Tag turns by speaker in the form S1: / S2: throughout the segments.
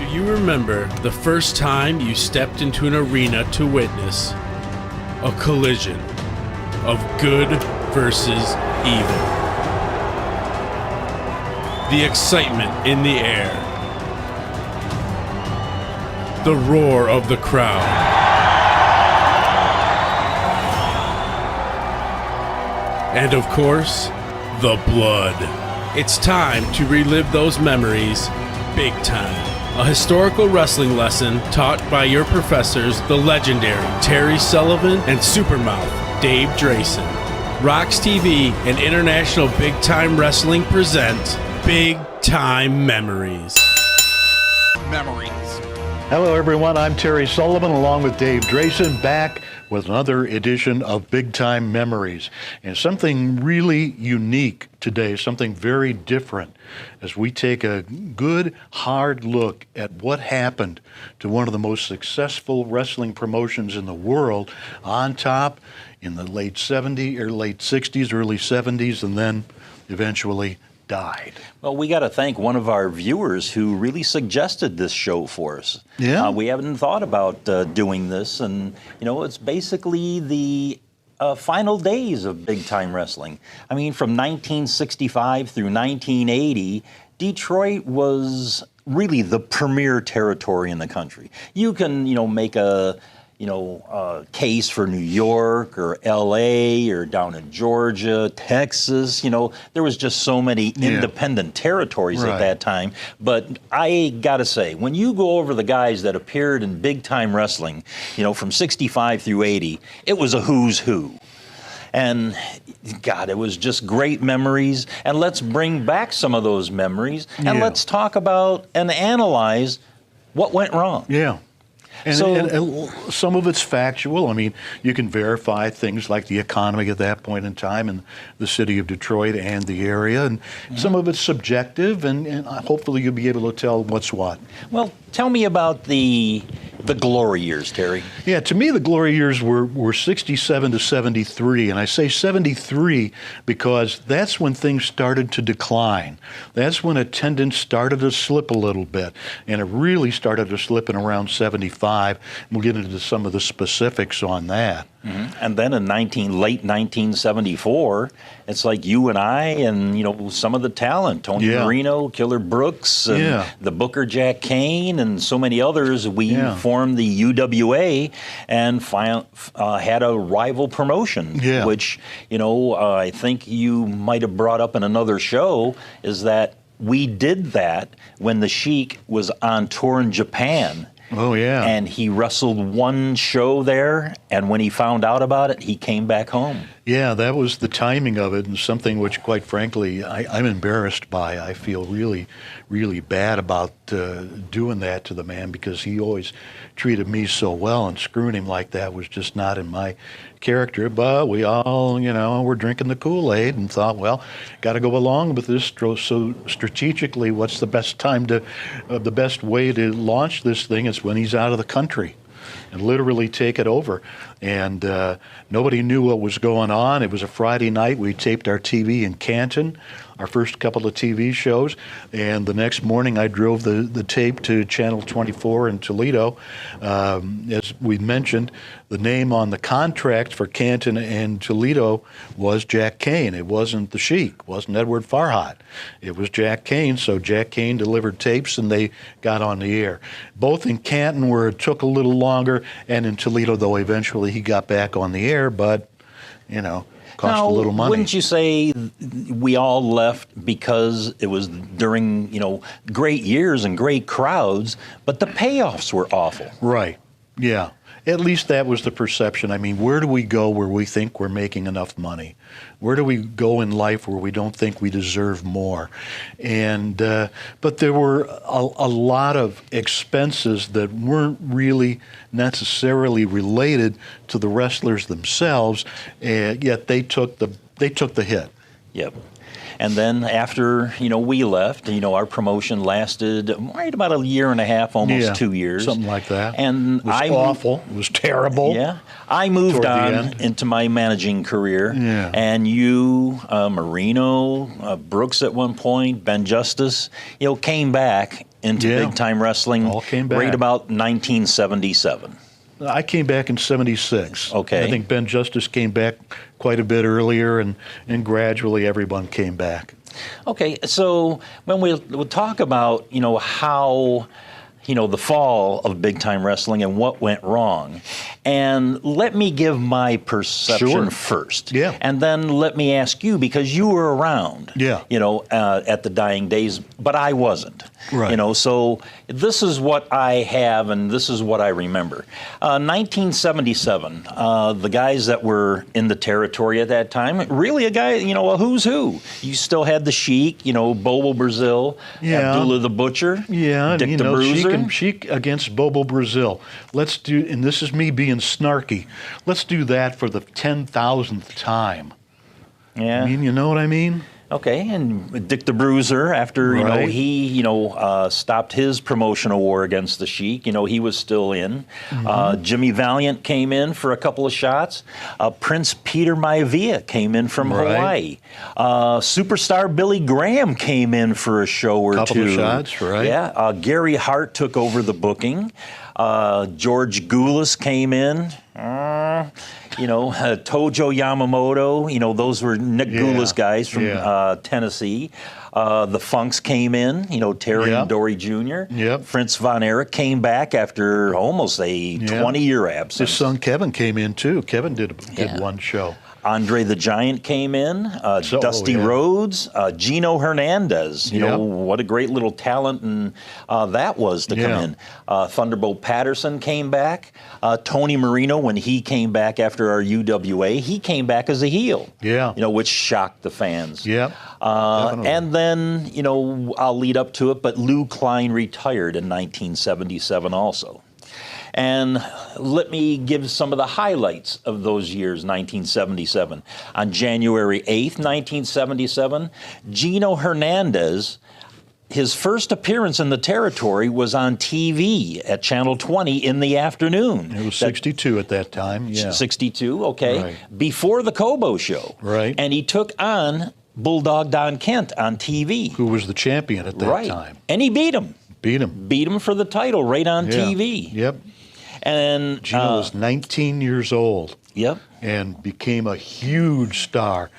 S1: you remember the first time you stepped into an arena to witness a collision of good versus evil? The excitement in the air, the roar of the crowd, and of course, the blood. It's time to relive those memories big time. A historical wrestling lesson taught by your professors, the legendary Terry Sullivan and Supermouth Dave Drayson. ROX-TV and International Big Time Wrestling present Big Time Memories.
S2: Hello everyone, I'm Terry Sullivan along with Dave Drayson, back with another edition of Big Time Memories. And something really unique today, something very different, as we take a good, hard look at what happened to one of the most successful wrestling promotions in the world, on top in the late 70s, or late 60s, early 70s, and then eventually died.
S3: Well, we got to thank one of our viewers who really suggested this show for us.
S2: Yeah.
S3: We haven't thought about doing this, and it's basically the final days of big time wrestling. I mean, from 1965 through 1980, Detroit was really the premier territory in the country. You can, make a case for New York or L.A. or down in Georgia, Texas. There was just so many independent territories at that time. But I got to say, when you go over the guys that appeared in big time wrestling, from 65 through 80, it was a who's who. And God, it was just great memories. And let's bring back some of those memories and let's talk about and analyze what went wrong.
S2: Yeah. And some of it's factual. I mean, you can verify things like the economy at that point in time in the city of Detroit and the area. And some of it's subjective, and hopefully you'll be able to tell what's what.
S3: Well, tell me about the glory years, Terry.
S2: Yeah, to me, the glory years were 67 to 73. And I say 73 because that's when things started to decline. That's when attendance started to slip a little bit. And it really started to slip in around 75. We'll get into some of the specifics on that.
S3: And then in late 1974, it's like you and I and, some of the talent, Tony Marino, Killer Brooks, and the Booker Jack Kane, and so many others, we formed the UWA and had a rival promotion, which, I think you might have brought up in another show, is that we did that when the Sheik was on tour in Japan.
S2: Oh, yeah.
S3: And he wrestled one show there, and when he found out about it, he came back home.
S2: Yeah, that was the timing of it, and something which, quite frankly, I'm embarrassed by. I feel really, really bad about doing that to the man, because he always treated me so well, and screwing him like that was just not in my character. But we all, were drinking the Kool-Aid and thought, well, got to go along with this. So strategically, what's the best time the best way to launch this thing is when he's out of the country, and literally take it over. And nobody knew what was going on. It was a Friday night. We taped our TV in Canton, our first couple of TV shows, and the next morning I drove the tape to Channel 24 in Toledo. As we mentioned, the name on the contract for Canton and Toledo was Jack Kane. It wasn't the Sheik, it wasn't Edward Farhat. It was Jack Kane, so Jack Kane delivered tapes and they got on the air. Both in Canton, where it took a little longer, and in Toledo, though eventually he got back on the air, but, cost a little money.
S3: Wouldn't you say we all left because it was during, great years and great crowds, but the payoffs were awful?
S2: Right, yeah. At least that was the perception. I mean, where do we go where we think we're making enough money? Where do we go in life where we don't think we deserve more? And but there were a lot of expenses that weren't really necessarily related to the wrestlers themselves, yet they took the hit.
S3: Yep. And then after, we left, our promotion lasted right about a year and a half, almost 2 years.
S2: Something like that.
S3: And
S2: it was awful. It was terrible.
S3: Yeah. I moved on into my managing career. Yeah. And you, Marino, Brooks at one point, Ben Justice, came back. into
S2: Yeah.
S3: big time wrestling
S2: All came back.
S3: right about 1977.
S2: I came back in '76.
S3: Okay.
S2: I think Ben Justice came back quite a bit earlier, and gradually everyone came back.
S3: Okay, so when we'll talk about, how, the fall of big time wrestling and what went wrong, and let me give my perception
S2: Sure.
S3: first.
S2: Yeah.
S3: And then let me ask you, because you were around,
S2: Yeah.
S3: at the dying days, but I wasn't.
S2: Right.
S3: So this is what I have and this is what I remember. 1977, the guys that were in the territory at that time, really a guy, a who's who. You still had the Sheik, Bobo Brazil,
S2: Yeah.
S3: Abdullah the Butcher,
S2: Yeah,
S3: Dick
S2: and,
S3: the Bruiser.
S2: Sheik against Bobo Brazil. Let's do, and this is me being snarky, let's do that for the 10,000th time.
S3: Yeah.
S2: I mean, you know what I mean?
S3: Okay, and Dick the Bruiser, after
S2: Right.
S3: he stopped his promotional war against the Sheik, he was still in. Jimmy Valiant came in for a couple of shots. Prince Peter Maivia came in from
S2: Right.
S3: Hawaii. Superstar Billy Graham came in for a show or
S2: Couple
S3: two.
S2: of shots, right.
S3: Yeah, Gary Hart took over the booking. George Goulas came in. Tojo Yamamoto, those were Nick
S2: Yeah.
S3: Goulas guys from
S2: Yeah.
S3: Tennessee. The Funks came in, Terry
S2: Yep.
S3: and Dory Jr.
S2: Yep.
S3: Fritz Von Erich came back after almost a
S2: Yeah.
S3: 20-year
S2: His
S3: absence.
S2: son Kevin came in too. Kevin did
S3: Yeah.
S2: one show.
S3: Andre the Giant came in, Dusty
S2: yeah.
S3: Rhodes, Gino Hernandez.
S2: Yep.
S3: What a great little talent and that was to come
S2: Yeah.
S3: in. Thunderbolt Patterson came back. Tony Marino, when he came back after our UWA, he came back as a heel.
S2: Yeah.
S3: Which shocked the fans.
S2: Yep. Definitely.
S3: And then, I'll lead up to it, but Lou Klein retired in 1977 also. And let me give some of the highlights of those years, 1977. On January 8th, 1977, Gino Hernandez, his first appearance in the territory was on TV at Channel 20 in the afternoon.
S2: It was 62 at that time. Yeah.
S3: 62, okay.
S2: Right.
S3: Before the Kobo show.
S2: Right.
S3: And he took on Bulldog Don Kent on TV.
S2: Who was the champion at that
S3: right.
S2: time?
S3: And he beat him.
S2: Beat him.
S3: Beat him for the title right on
S2: Yeah.
S3: TV.
S2: Yep.
S3: And
S2: Gino was 19 years old.
S3: Yep.
S2: And became a huge star.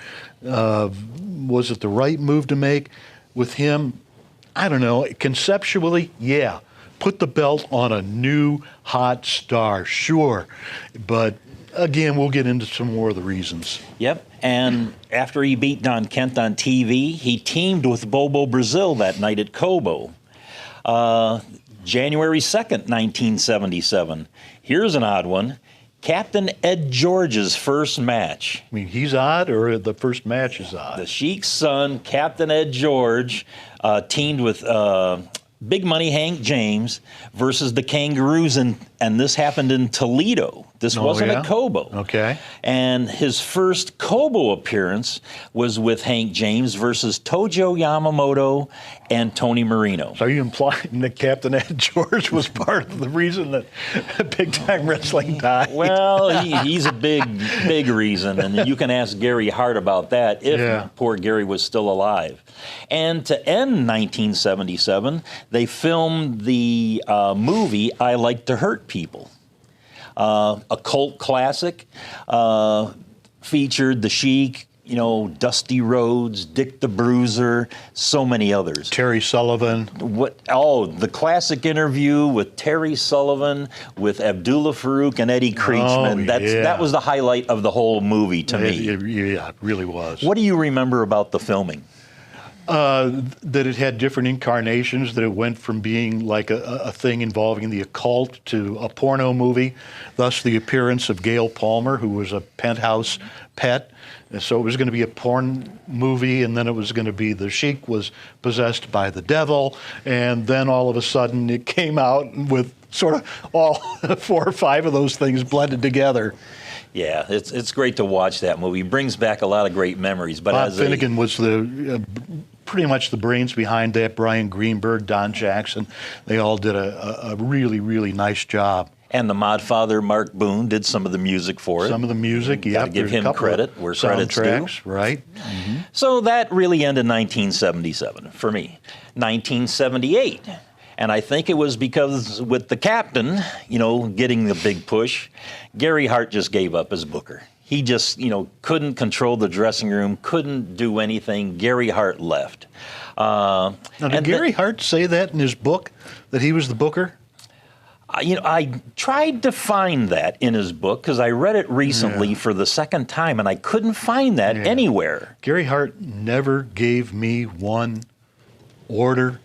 S2: Was it the right move to make with him? I don't know. Conceptually, yeah. Put the belt on a new hot star, sure. But again, we'll get into some more of the reasons.
S3: Yep. And after he beat Don Kent on TV, he teamed with Bobo Brazil that night at Kobo. January 2nd, 1977. Here's an odd one. Captain Ed George's first match.
S2: I mean, he's odd, or the first match is odd?
S3: The Sheik's son, Captain Ed George, teamed with Big Money Hank James versus the Kangaroos, and this happened in Toledo. This wasn't
S2: yeah?
S3: at Kobo.
S2: Okay.
S3: And his first Kobo appearance was with Hank James versus Tojo Yamamoto and Tony Marino.
S2: So are you implying that Captain Ed George was part of the reason that Big Time Wrestling died?
S3: Well, he's a big reason, and you can ask Gary Hart about that if poor Gary was still alive. And to end 1977, they filmed the movie I Like to Hurt People. A cult classic, featured the Sheik, Dusty Rhodes, Dick the Bruiser, so many others.
S2: Terry Sullivan.
S3: The classic interview with Terry Sullivan, with Abdullah Farouk and Eddie Creechman. That was the highlight of the whole movie to me.
S2: Yeah, it really was.
S3: What do you remember about the filming?
S2: That it had different incarnations, that it went from being like a thing involving the occult to a porno movie, thus the appearance of Gail Palmer, who was a Penthouse pet. And so it was going to be a porn movie, and then it was going to be the Sheik was possessed by the devil, and then all of a sudden it came out with sort of all 4 or 5 of those things blended together.
S3: Yeah, it's great to watch that movie. It brings back a lot of great memories. But
S2: Bob Finnegan was the pretty much the brains behind that. Brian Greenberg, Don Jackson, they all did a really, really nice job.
S3: And the Modfather, Mark Boone, did some of the music for it.
S2: Some of the music, yeah.
S3: Got to give him credit where credit's due.
S2: Soundtracks, right. Mm-hmm.
S3: So that really ended 1977 for me. 1978. And I think it was because with the captain, getting the big push, Gary Hart just gave up as booker. He just, couldn't control the dressing room, couldn't do anything. Gary Hart left.
S2: Now, did Gary Hart say that in his book, that he was the booker?
S3: I tried to find that in his book because I read it recently for the second time, and I couldn't find that anywhere.
S2: Gary Hart never gave me one order,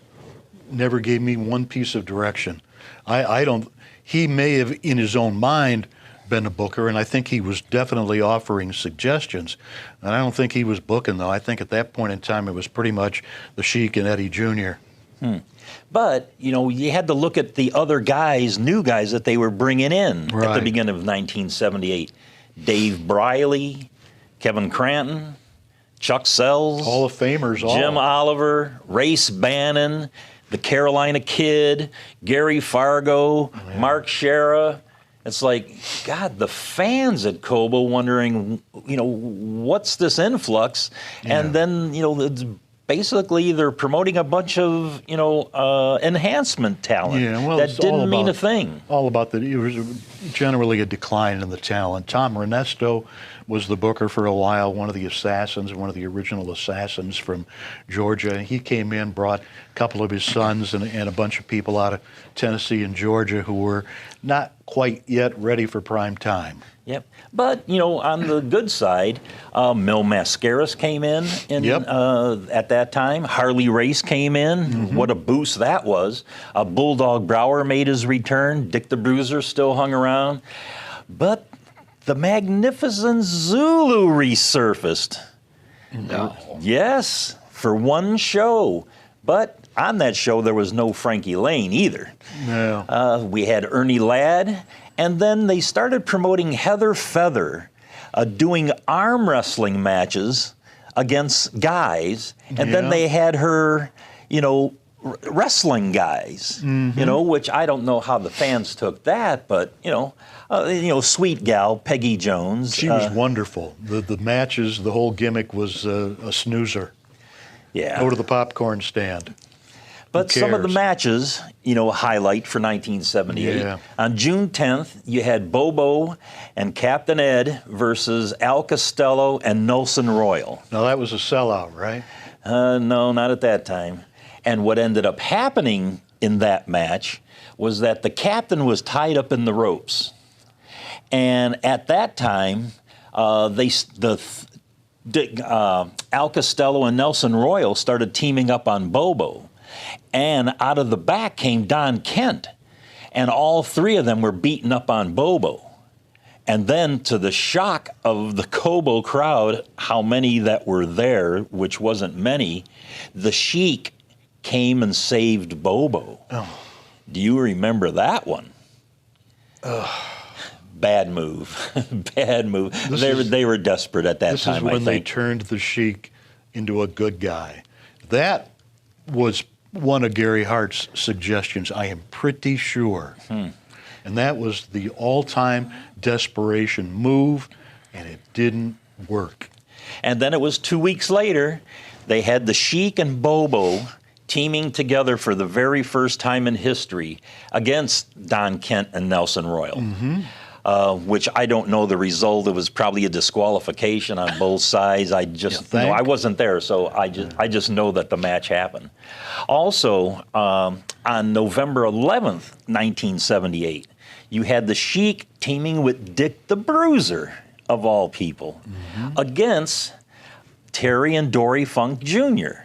S2: never gave me one piece of direction. I don't. He may have, in his own mind, been a booker, and I think he was definitely offering suggestions. And I don't think he was booking, though. I think at that point in time, it was pretty much the Sheik and Eddie Jr.
S3: But, you had to look at the other guys, new guys that they were bringing in at the beginning of 1978. Dave Briley, Kevin Cranton, Chuck Sells,
S2: Hall of Famers,
S3: Jim Oliver, Race Bannon, the Carolina Kid, Gary Fargo, Mark Shera. It's like, God, the fans at Cobo wondering, what's this influx? And then, it's basically they're promoting a bunch of, enhancement talent that didn't mean a thing.
S2: All about that. It was generally a decline in the talent. Tom Ernesto was the booker for a while, one of the original assassins from Georgia. He came in, brought a couple of his sons and a bunch of people out of Tennessee and Georgia who were not quite yet ready for prime time.
S3: Yep. But, on the good side, Mil Mascaras came in at that time. Harley Race came in. What a boost that was. Bulldog Brower made his return. Dick the Bruiser still hung around. But the Magnificent Zulu resurfaced.
S2: No.
S3: Yes, for one show. But on that show, there was no Frankie Lane either.
S2: No.
S3: We had Ernie Ladd. And then they started promoting Heather Feather, doing arm wrestling matches against guys. And then they had her, wrestling guys, which I don't know how the fans took that, but, sweet gal, Peggy Jones.
S2: She was wonderful. The matches, the whole gimmick was a snoozer.
S3: Yeah.
S2: Go to the popcorn stand.
S3: But some of the matches, highlight for 1978.
S2: Yeah.
S3: On June 10th, you had Bobo and Captain Ed versus Al Costello and Nelson Royal.
S2: Now, that was a sellout, right?
S3: No, not at that time. And what ended up happening in that match was that the captain was tied up in the ropes. And at that time, Al Costello and Nelson Royal started teaming up on Bobo. And out of the back came Don Kent. And all three of them were beating up on Bobo. And then, to the shock of the Cobo crowd, how many that were there, which wasn't many, the Sheik came and saved Bobo.
S2: Oh.
S3: Do you remember that one? Bad move. Bad move. They were desperate at that time, I think.
S2: This is when they turned the Sheik into a good guy. That was one of Gary Hart's suggestions, I am pretty sure. And that was the all-time desperation move, and it didn't work.
S3: And then it was 2 weeks later, they had the Sheik and Bobo teaming together for the very first time in history against Don Kent and Nelson Royal. Which I don't know the result. It was probably a disqualification on both sides. I just, I wasn't there, so I just know that the match happened. Also, on November 11th, 1978, you had the Sheik teaming with Dick the Bruiser, of all people, against Terry and Dory Funk Jr.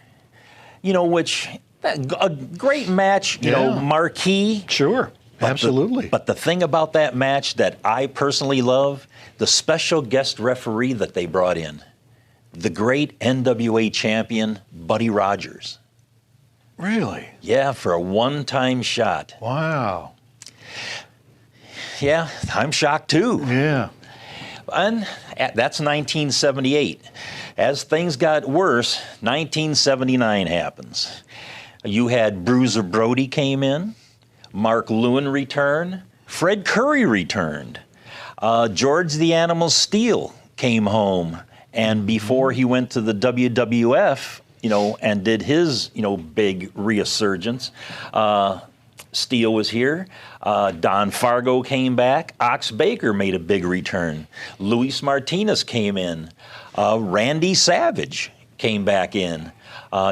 S3: Which, a great match, marquee.
S2: Sure. Absolutely.
S3: But the thing about that match that I personally love, the special guest referee that they brought in, the great NWA champion, Buddy Rogers.
S2: Really?
S3: Yeah, for a one-time shot.
S2: Wow.
S3: Yeah, I'm shocked too.
S2: Yeah.
S3: And that's 1978. As things got worse, 1979 happens. You had Bruiser Brody came in. Mark Lewin returned. Fred Curry returned. George the Animal Steele came home. And before he went to the WWF, and did his, big resurgence, Steele was here. Don Fargo came back. Ox Baker made a big return. Luis Martinez came in. Randy Savage came back in.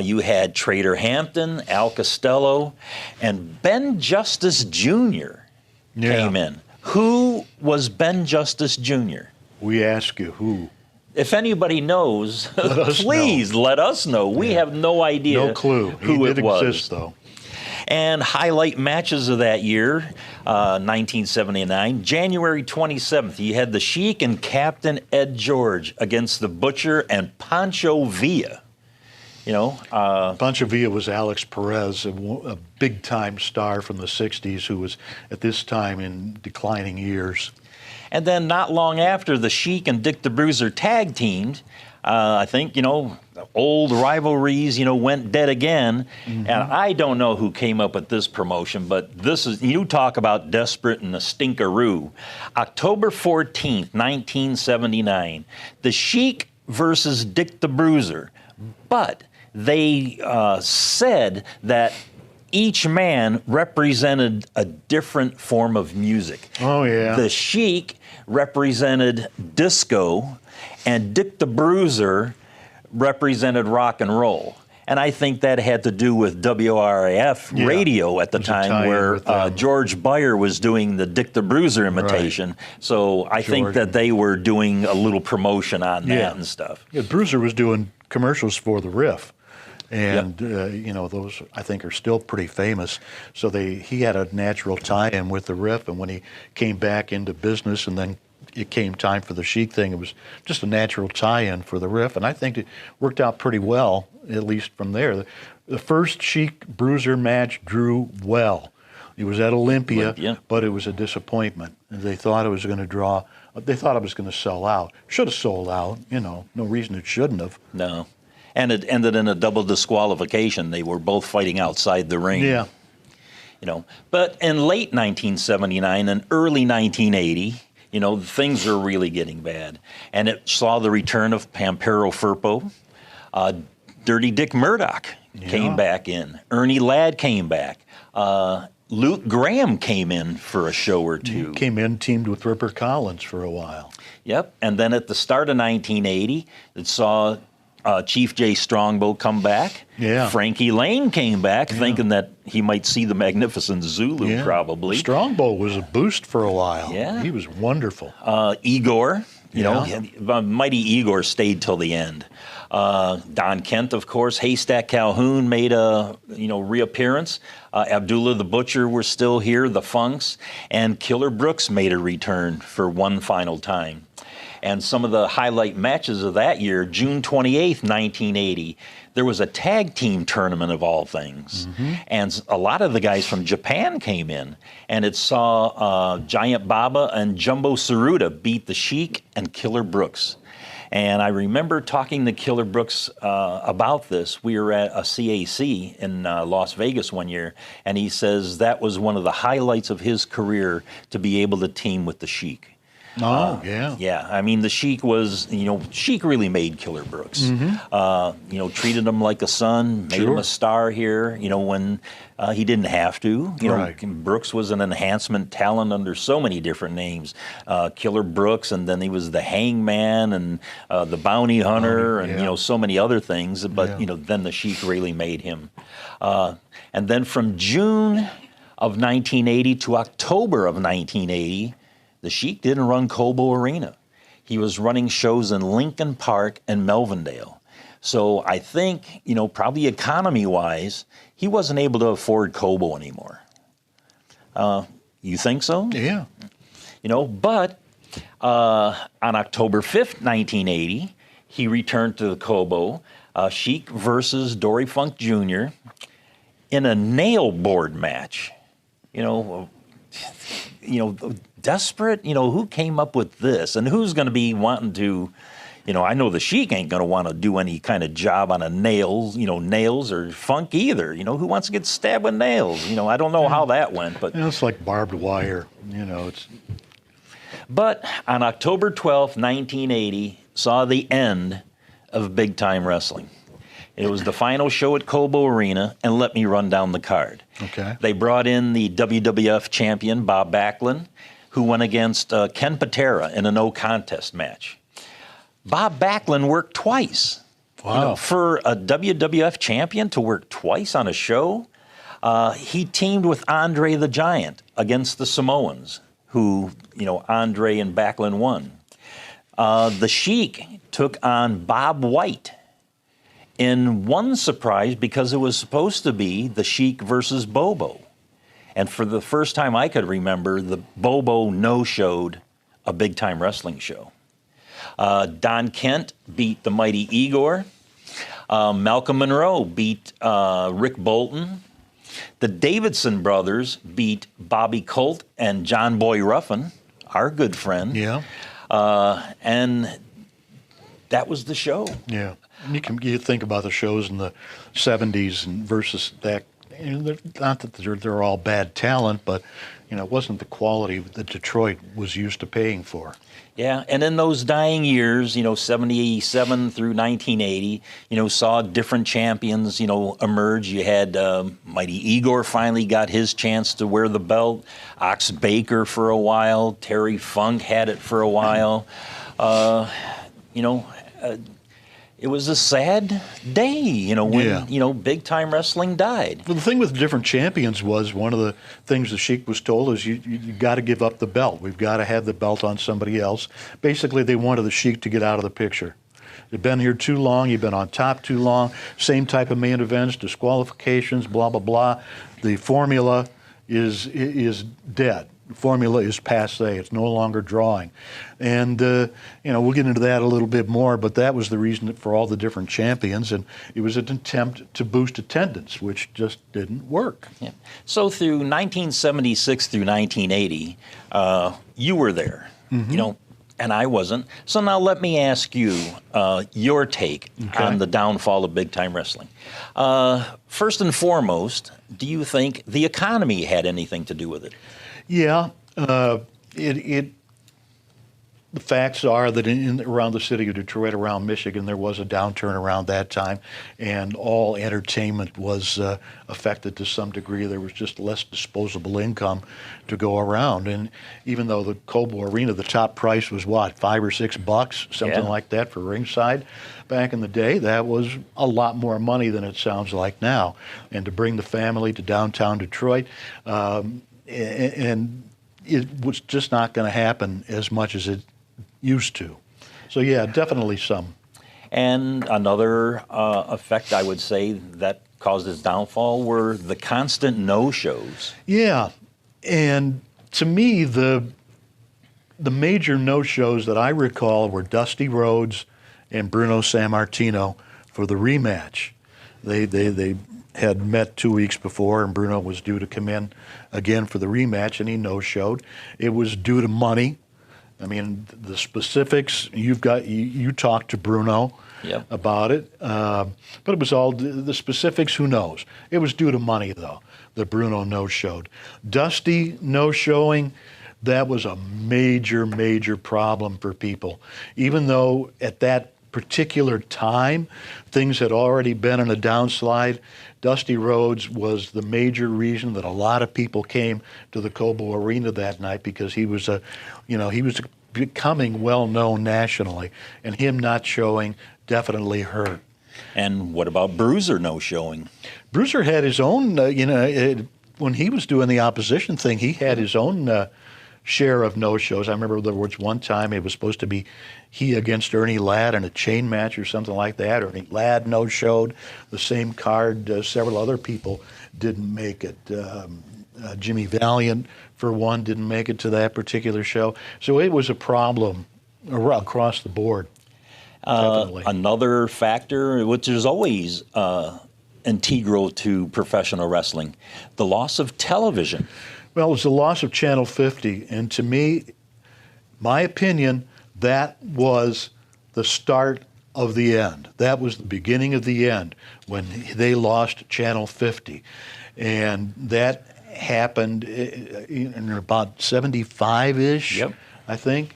S3: You had Trader Hampton, Al Costello, and Ben Justice Jr. came in. Who was Ben Justice Jr.?
S2: We ask you who.
S3: If anybody knows, please let us know. We have no idea.
S2: No clue.
S3: Who
S2: he
S3: it
S2: did
S3: was.
S2: exist, though.
S3: And highlight matches of that year, 1979, January 27th, you had the Sheik and Captain Ed George against the Butcher and Pancho Villa. You know,
S2: Pancho Villa was Alex Perez, a big-time star from the 60s who was at this time in declining years.
S3: And then not long after, the Sheik and Dick the Bruiser tag teamed. I think, you know, old rivalries, you know, went dead again. And I don't know who came up with this promotion, but this is, you talk about desperate and a stinkeroo. October 14th, 1979, the Sheik versus Dick the Bruiser. But they said that each man represented a different form of music.
S2: Oh, yeah.
S3: The Sheik represented disco, and Dick the Bruiser represented rock and roll. And I think that had to do with WRAF radio at the time where George Beyer was doing the Dick the Bruiser imitation. Right. So I think that they were doing a little promotion on that and stuff.
S2: Yeah, Bruiser was doing commercials for the Riff. And, you know, those, I think, are still pretty famous. So he had a natural tie-in with the Riff, and when he came back into business and then it came time for the Sheik thing, it was just a natural tie-in for the Riff, and I think it worked out pretty well, at least from there. The first Sheik-Bruiser match drew well. It was at Olympia, but it was a disappointment. They thought it was going to they thought it was going to sell out. Should have sold out, you know, no reason it shouldn't have.
S3: No. And it ended in a double disqualification. They were both fighting outside the ring.
S2: Yeah.
S3: You know, but in late 1979 and early 1980, you know, things were really getting bad. And it saw the return of Pampero Firpo. Dirty Dick Murdoch came back in. Ernie Ladd came back. Luke Graham came in for a show or two.
S2: He came in, teamed with Ripper Collins for a while.
S3: Yep. And then at the start of 1980, it saw Chief J. Strongbow come back.
S2: Yeah.
S3: Frankie Lane came back, thinking that he might see the Magnificent Zulu, probably.
S2: Strongbow was a boost for a while.
S3: Yeah.
S2: He was wonderful.
S3: Igor, you know, Mighty Igor stayed till the end. Don Kent, of course. Haystack Calhoun made a, reappearance. Abdullah the Butcher were still here, the Funks. And Killer Brooks made a return for one final time. And some of the highlight matches of that year, June 28th, 1980, there was a tag team tournament of all things. And a lot of the guys from Japan came in. And it saw Giant Baba and Jumbo Tsuruta beat the Sheik and Killer Brooks. And I remember talking to Killer Brooks about this. We were at a CAC in Las Vegas one year, and he says that was one of the highlights of his career to be able to team with the Sheik.
S2: Oh, yeah.
S3: Yeah, I mean, the Sheik was, Sheik really made Killer Brooks. Treated him like a son, made him a star here, when he didn't have to. Brooks was an enhancement talent under so many different names. Killer Brooks, and then he was the Hangman and the Bounty Hunter and, so many other things. But, then the Sheik really made him. And then from June of 1980 to October of 1980, the Sheik didn't run Cobo Arena. He was running shows in Lincoln Park and Melvindale. So I think, probably economy-wise, he wasn't able to afford Cobo anymore. You think so?
S2: Yeah.
S3: But on October 5th, 1980, he returned to the Cobo, Sheik versus Dory Funk Jr. in a nail board match. Desperate, who came up with this? And who's going to be wanting to, I know the Sheik ain't going to want to do any kind of job on a nails or Funk either. Who wants to get stabbed with nails? I don't know how that went, but
S2: it's like barbed wire,
S3: But on October 12th, 1980, saw the end of big time wrestling. It was the final show at Cobo Arena, and let me run down the card.
S2: Okay.
S3: They brought in the WWF champion, Bob Backlund, who went against Ken Patera in a no contest match. Bob Backlund worked twice.
S2: Wow.
S3: You know, for a WWF champion to work twice on a show, he teamed with Andre the Giant against the Samoans, who, you know, Andre and Backlund won. The Sheik took on Bob White in one surprise because it was supposed to be the Sheik versus Bobo. And for the first time I could remember, the Bobo no-showed a big-time wrestling show. Don Kent beat the mighty Igor. Malcolm Monroe beat Rick Bolton. The Davidson brothers beat Bobby Colt and John Boy Ruffin, our good friend.
S2: Yeah.
S3: And that was the show.
S2: Yeah. And you think about the shows in the 70s and versus that. You know, not that they're all bad talent, but you know, it wasn't the quality that Detroit was used to paying for.
S3: Yeah, and in those dying years, you know, 77 through 1980, you know, saw different champions, you know, emerge. You had mighty Igor finally got his chance to wear the belt. Ox Baker for a while. Terry Funk had it for a while. You know, it was a sad day, you know, when, you know, big-time wrestling died.
S2: Well, the thing with different champions was one of the things the Sheik was told is you got to give up the belt. We've got to have the belt on somebody else. Basically, they wanted the Sheik to get out of the picture. You've been here too long. You've been on top too long. Same type of main events, disqualifications, blah, blah, blah. The formula is dead. The formula is passé. It's no longer drawing. And, you know, we'll get into that a little bit more, but that was the reason for all the different champions, and it was an attempt to boost attendance, which just didn't work.
S3: Yeah. So through 1976 through 1980, you were there, you know, and I wasn't. So now let me ask you your take on the downfall of big-time wrestling. First and foremost, do you think the economy had anything to do with it?
S2: Yeah, the facts are that around the city of Detroit, around Michigan, there was a downturn around that time, and all entertainment was affected to some degree. There was just less disposable income to go around, and even though the Cobo Arena, the top price was what, $5 or $6, something like that for ringside. Back in the day, that was a lot more money than it sounds like now, and to bring the family to downtown Detroit. And it was just not going to happen as much as it used to. So, yeah, definitely some.
S3: And another effect, I would say, that caused its downfall were the constant no-shows.
S2: Yeah, and to me, the major no-shows that I recall were Dusty Rhodes and Bruno Sammartino for the rematch. They had met 2 weeks before, and Bruno was due to come in again for the rematch, and he no-showed. It was due to money. I mean, the specifics, you talked to Bruno about it, but it was all the specifics, who knows? It was due to money, though, that Bruno no-showed. Dusty no-showing, that was a major, major problem for people, even though at that particular time, things had already been in a downslide. Dusty Rhodes was the major reason that a lot of people came to the Cobo Arena that night, because he was becoming well known nationally, and him not showing definitely hurt.
S3: And what about Bruiser no showing?
S2: Bruiser had his own, when he was doing the opposition thing, he had his own share of no-shows. I remember there was one time it was supposed to be he against Ernie Ladd in a chain match or something like that. Ernie Ladd no-showed. The same card, several other people didn't make it. Jimmy Valiant, for one, didn't make it to that particular show. So it was a problem across the board.
S3: Another factor, which is always integral to professional wrestling, the loss of television.
S2: Well, it was the loss of Channel 50, and to me, my opinion, that was the start of the end. That was the beginning of the end when they lost Channel 50. And that happened in about 75-ish, I think.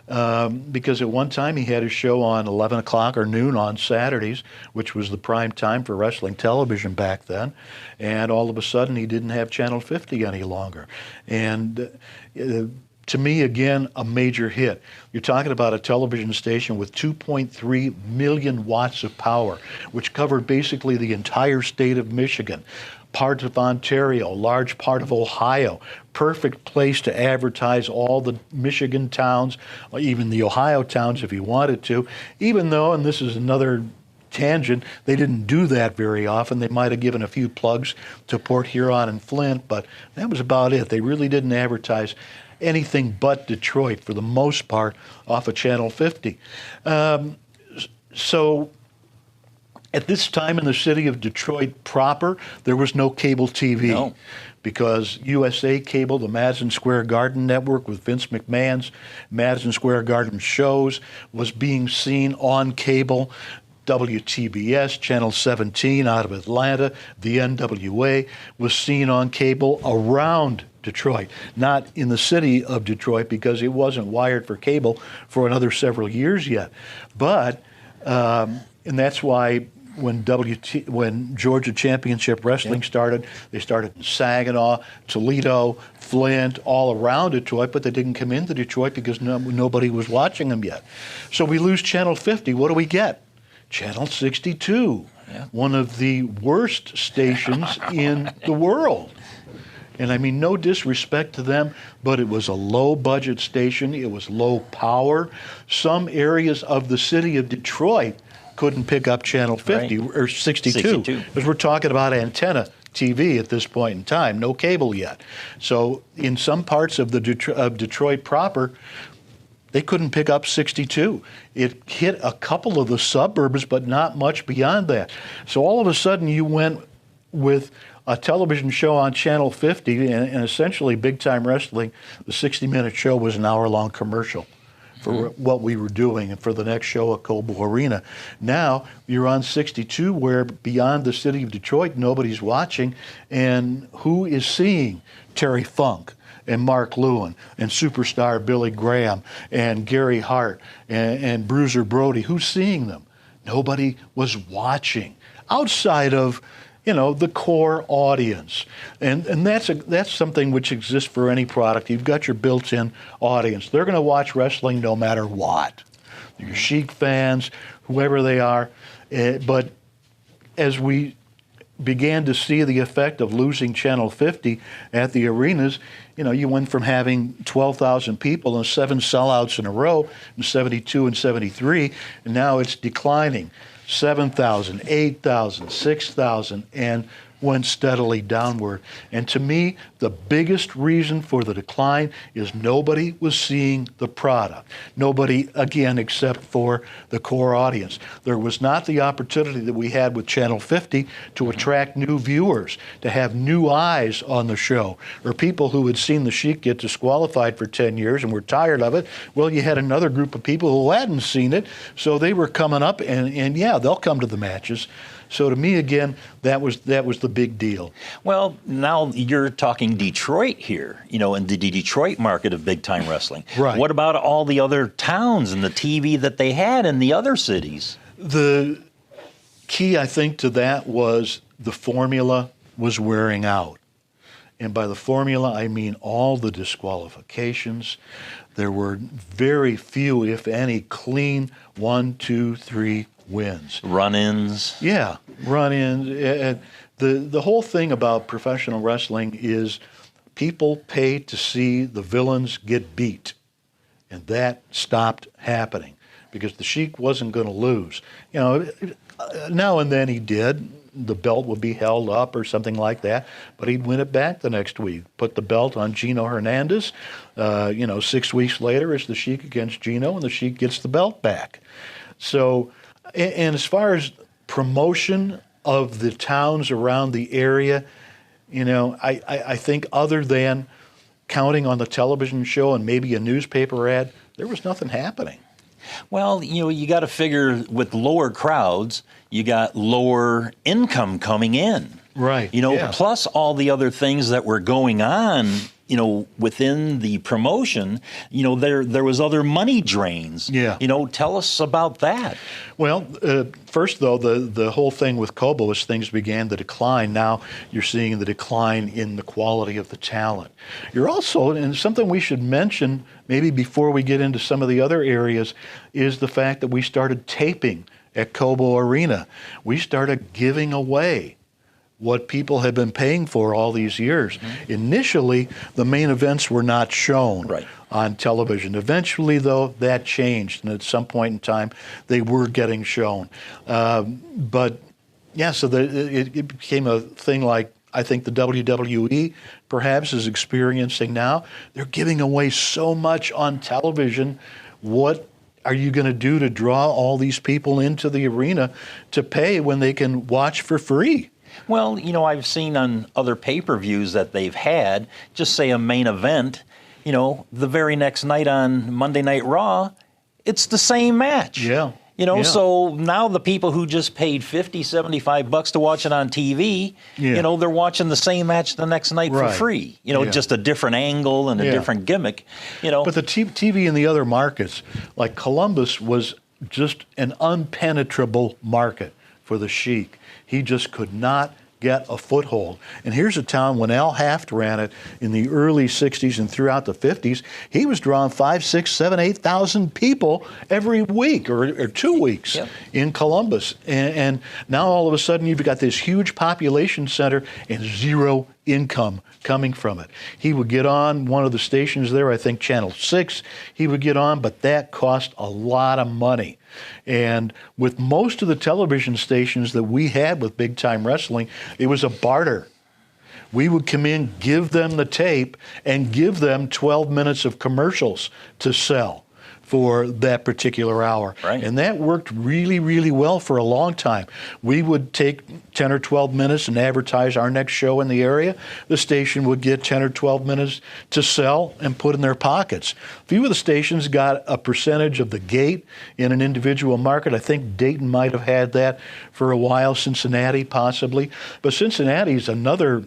S2: because at one time he had his show on 11 o'clock or noon on Saturdays, which was the prime time for wrestling television back then, and all of a sudden he didn't have Channel 50 any longer. And to me, again, a major hit. You're talking about a television station with 2.3 million watts of power, which covered basically the entire state of Michigan, parts of Ontario, large part of Ohio. Perfect place to advertise all the Michigan towns, or even the Ohio towns if you wanted to, even though, and this is another tangent, they didn't do that very often. They might have given a few plugs to Port Huron and Flint, but that was about it. They really didn't advertise anything but Detroit for the most part off of Channel 50. So at this time in the city of Detroit proper, there was no cable TV.
S3: No.
S2: Because USA Cable, the Madison Square Garden network with Vince McMahon's Madison Square Garden shows, was being seen on cable. WTBS, Channel 17 out of Atlanta, the NWA, was seen on cable around Detroit, not in the city of Detroit because it wasn't wired for cable for another several years yet. But, and that's why when Georgia Championship Wrestling started, they started in Saginaw, Toledo, Flint, all around Detroit, but they didn't come into Detroit because nobody was watching them yet. So we lose Channel 50. What do we get? Channel 62, one of the worst stations in the world. And I mean, no disrespect to them, but it was a low-budget station. It was low power. Some areas of the city of Detroit couldn't pick up Channel 50 or 62, because we're talking about antenna TV at this point in time, no cable yet. So in some parts of Detroit proper, they couldn't pick up 62. It hit a couple of the suburbs, but not much beyond that. So all of a sudden you went with a television show on Channel 50, and essentially Big Time Wrestling, the 60-minute show was an hour-long commercial for what we were doing and for the next show at Cobo Arena. Now you're on 62, where beyond the city of Detroit, nobody's watching, and who is seeing Terry Funk and Mark Lewin and superstar Billy Graham and Gary Hart and Bruiser Brody? Who's seeing them? Nobody was watching outside of, you know, the core audience. And that's something which exists for any product. You've got your built-in audience. They're going to watch wrestling no matter what. Your Sheik fans, whoever they are. But as we began to see the effect of losing Channel 50 at the arenas, you know, you went from having 12,000 people and 7 sellouts in a row in 72 and 73, and now it's declining. 7,000, 8,000, 6,000, and went steadily downward. And to me, the biggest reason for the decline is nobody was seeing the product. Nobody, again, except for the core audience. There was not the opportunity that we had with Channel 50 to attract new viewers, to have new eyes on the show, or people who had seen the Sheik get disqualified for 10 years and were tired of it. Well, you had another group of people who hadn't seen it, so they were coming up, and yeah, they'll come to the matches. So to me, again, that was the big deal.
S3: Well, now you're talking Detroit here, you know, in the Detroit market of big-time wrestling.
S2: Right.
S3: What about all the other towns and the TV that they had in the other cities?
S2: The key, I think, to that was the formula was wearing out. And by the formula, I mean all the disqualifications. There were very few, if any, clean 1, 2, 3 wins.
S3: Run-ins.
S2: Yeah, run-ins. The whole thing about professional wrestling is people pay to see the villains get beat. And that stopped happening because the Sheik wasn't going to lose. You know, now and then he did. The belt would be held up or something like that, but he'd win it back the next week. Put the belt on Gino Hernandez. 6 weeks later, it's the Sheik against Gino, and the Sheik gets the belt back. So, and as far as promotion of the towns around the area, you know, I think other than counting on the television show and maybe a newspaper ad, there was nothing happening.
S3: Well, you know, you got to figure with lower crowds, you got lower income coming in.
S2: Right.
S3: You know, plus all the other things that were going on you know, within the promotion, you know, there was other money drains.
S2: Yeah.
S3: You know, tell us about that.
S2: Well, first, though, the whole thing with Kobo, as things began to decline, now you're seeing the decline in the quality of the talent. You're also, and something we should mention maybe before we get into some of the other areas, is the fact that we started taping at Kobo Arena. We started giving away what people have been paying for all these years. Initially, the main events were not shown on television. Eventually, though, that changed, and at some point in time, they were getting shown. But yeah, so it became a thing like I think the WWE perhaps is experiencing now. They're giving away so much on television. What are you going to do to draw all these people into the arena to pay when they can watch for free?
S3: Well, you know, I've seen on other pay-per-views that they've had, just say a main event, you know, the very next night on Monday Night Raw, it's the same match.
S2: Yeah.
S3: You know,
S2: yeah.
S3: so now the people who just paid $50, $75 to watch it on TV, you know, they're watching the same match the next night for free. You know, just a different angle and a different gimmick, you know.
S2: But the TV in the other markets, like Columbus, was just an unpenetrable market for the Sheik. He just could not get a foothold. And here's a town, when Al Haft ran it in the early 60s and throughout the 50s, he was drawing 5, 6, 7, 8,000 people every week or 2 weeks in Columbus. And now all of a sudden you've got this huge population center and zero income coming from it. He would get on one of the stations there, I think Channel 6 he would get on, but that cost a lot of money. And with most of the television stations that we had with Big Time Wrestling, it was a barter. We would come in, give them the tape, and give them 12 minutes of commercials to sell for that particular hour. And that worked really, really well for a long time. We would take 10 or 12 minutes and advertise our next show in the area. The station would get 10 or 12 minutes to sell and put in their pockets. Few of the stations got a percentage of the gate in an individual market. I think Dayton might have had that for a while, Cincinnati possibly. But Cincinnati's another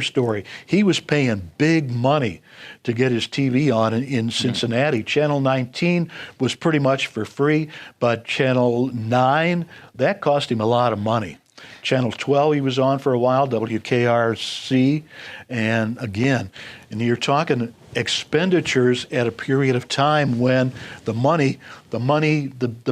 S2: story. He was paying big money to get his TV on in Cincinnati. Channel 19 was pretty much for free, but Channel 9, that cost him a lot of money. Channel 12 he was on for a while, WKRC, and again, and you're talking expenditures at a period of time when the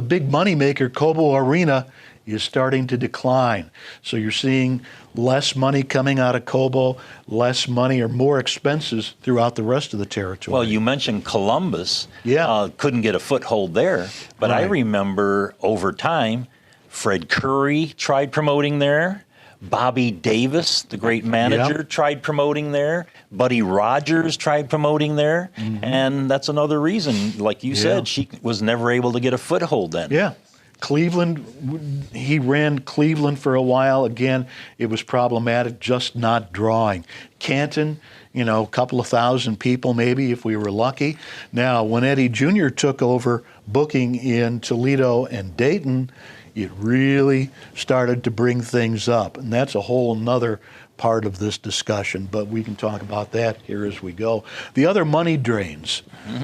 S2: big money maker, Kobo Arena, is starting to decline. So you're seeing less money coming out of Kobo, less money or more expenses throughout the rest of the territory.
S3: Well, you mentioned Columbus. Couldn't get a foothold there. But I remember over time, Fred Curry tried promoting there. Bobby Davis, the great manager, tried promoting there. Buddy Rogers tried promoting there. And that's another reason, like you said, she was never able to get a foothold then. Cleveland,
S2: he ran Cleveland for a while. Again, it was problematic, just not drawing. Canton, you know, a couple of thousand people maybe if we were lucky. Now, when Eddie Jr. took over booking in Toledo and Dayton, it really started to bring things up. And that's a whole nother part of this discussion, but we can talk about that here as we go. The other money drains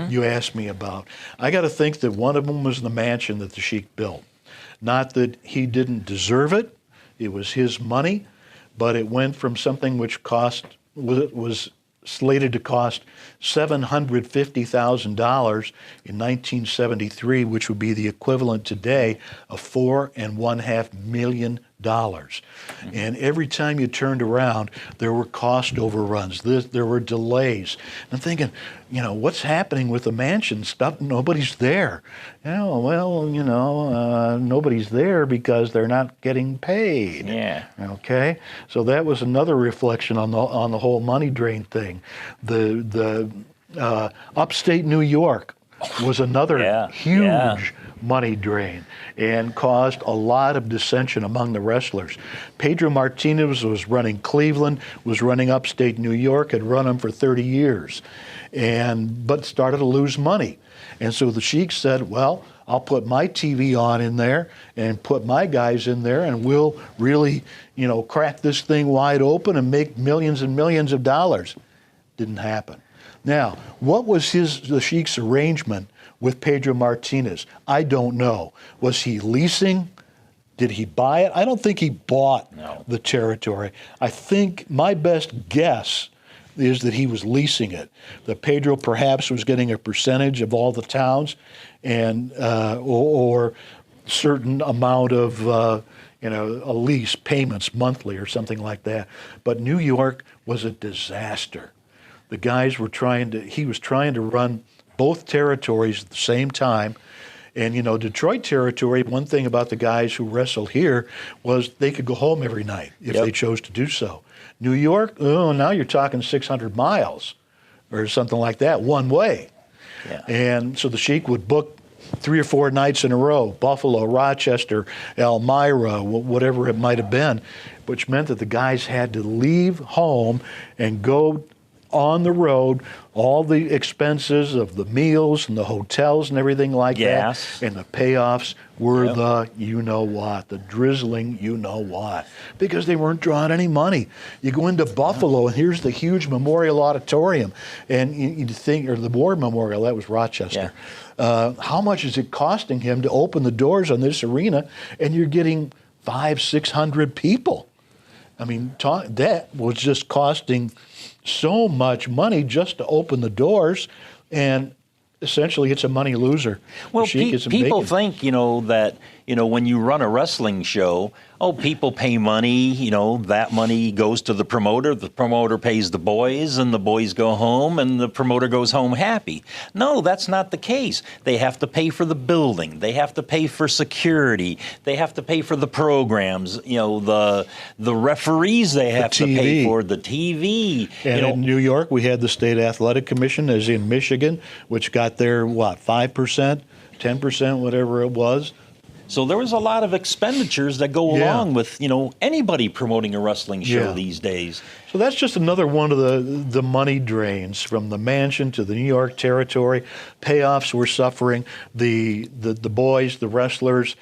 S2: you asked me about, I got to think that one of them was the mansion that the Sheik built. Not that he didn't deserve it, it was his money, but it went from something which was slated to cost $750,000 in 1973, which would be the equivalent today of $4.5 million. And every time you turned around, there were cost overruns. There were delays. I'm thinking, you know, what's happening with the mansion stuff? Nobody's there. Nobody's there because they're not getting paid. Okay, so that was another reflection on the whole money drain thing. The upstate New York was another huge money drain and caused a lot of dissension among the wrestlers. Pedro Martinez was running Cleveland, was running upstate New York, had run them for 30 years, but started to lose money. And so the Sheik said, well, I'll put my TV on in there and put my guys in there, and we'll really, crack this thing wide open and make millions and millions of dollars. Didn't happen. Now, what was the Sheik's arrangement with Pedro Martinez? I don't know. Was he leasing? Did he buy it? I don't think he bought the territory. I think my best guess is that he was leasing it. That Pedro perhaps was getting a percentage of all the towns, and or certain amount of a lease payments monthly or something like that. But New York was a disaster. The guys were he was trying to run both territories at the same time. And, Detroit territory, one thing about the guys who wrestled here was they could go home every night if they chose to do so. New York, now you're talking 600 miles or something like that, one way. Yeah. And so the Sheik would book 3 or 4 nights in a row, Buffalo, Rochester, Elmira, whatever it might have been, which meant that the guys had to leave home and go on the road, all the expenses of the meals and the hotels and everything like that. And the payoffs were the you-know-what, the drizzling you-know-what, because they weren't drawing any money. You go into Buffalo, and here's the huge Memorial Auditorium, and you think, or the War Memorial, that was Rochester. How much is it costing him to open the doors on this arena, and you're getting 500-600 people? I mean, that was just costing so much money just to open the doors, and essentially it's a money loser.
S3: Well, people think, that, when you run a wrestling show, people pay money, that money goes to the promoter pays the boys, and the boys go home, and the promoter goes home happy. No, that's not the case. They have to pay for the building. They have to pay for security. They have to pay for the programs, the referees they have to pay for, the TV.
S2: And in New York, we had the State Athletic Commission, as in Michigan, which got their, 5%, 10%, whatever it was.
S3: So there was a lot of expenditures that go along with, anybody promoting a wrestling show these days.
S2: So that's just another one of the money drains from the mansion to the New York territory. Payoffs were suffering. The boys, the wrestlers,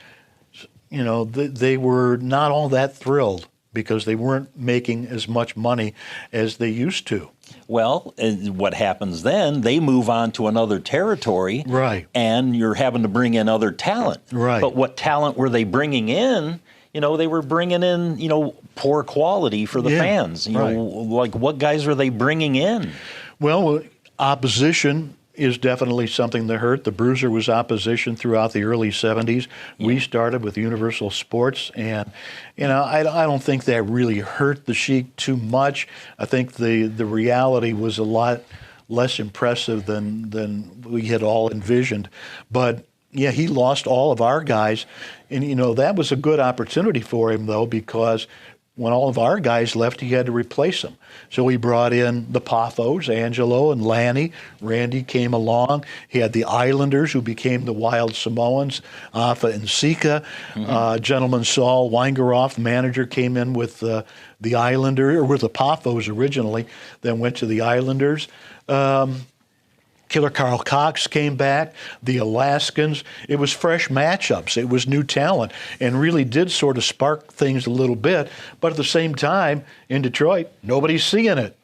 S2: they were not all that thrilled because they weren't making as much money as they used to.
S3: Well, what happens then, they move on to another territory,
S2: right? And
S3: you're having to bring in other talent.
S2: Right.
S3: But what talent were they bringing in? They were bringing in, poor quality for the fans. Like what guys were they bringing in?
S2: Well, opposition is definitely something that hurt. The Bruiser was opposition throughout the early 70s. Yeah. We started with Universal Sports, and I don't think that really hurt the Sheik too much. I think the reality was a lot less impressive than we had all envisioned. But yeah, he lost all of our guys, and that was a good opportunity for him though, because when all of our guys left, he had to replace them. So he brought in the Poffos, Angelo and Lanny. Randy came along. He had the Islanders, who became the Wild Samoans, Afa and Sika. Gentleman Saul Weingeroff, manager, came in with the Islanders, or with the Poffos originally, then went to the Islanders. Killer Carl Cox came back, the Alaskans. It was fresh matchups. It was new talent, and really did sort of spark things a little bit. But at the same time, in Detroit, nobody's seeing it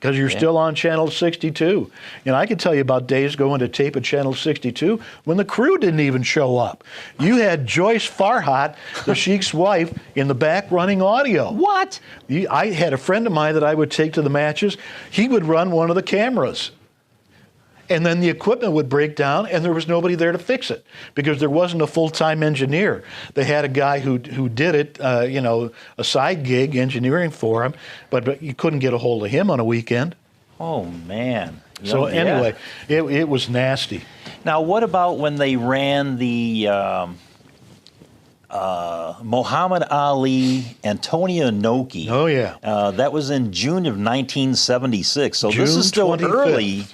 S2: because you're still on Channel 62. And I can tell you about days going to tape at Channel 62 when the crew didn't even show up. You had Joyce Farhat, the Sheik's wife, in the back running audio.
S3: What?
S2: I had a friend of mine that I would take to the matches. He would run one of the cameras. And then the equipment would break down, and there was nobody there to fix it because there wasn't a full-time engineer. They had a guy who did it, a side gig engineering for him, but you couldn't get a hold of him on a weekend.
S3: Oh, man.
S2: So anyway, it was nasty.
S3: Now, what about when they ran the Muhammad Ali, Antonio Inoki?
S2: Oh, yeah.
S3: That was in June of 1976. So
S2: June
S3: this is still
S2: 25th.
S3: Early,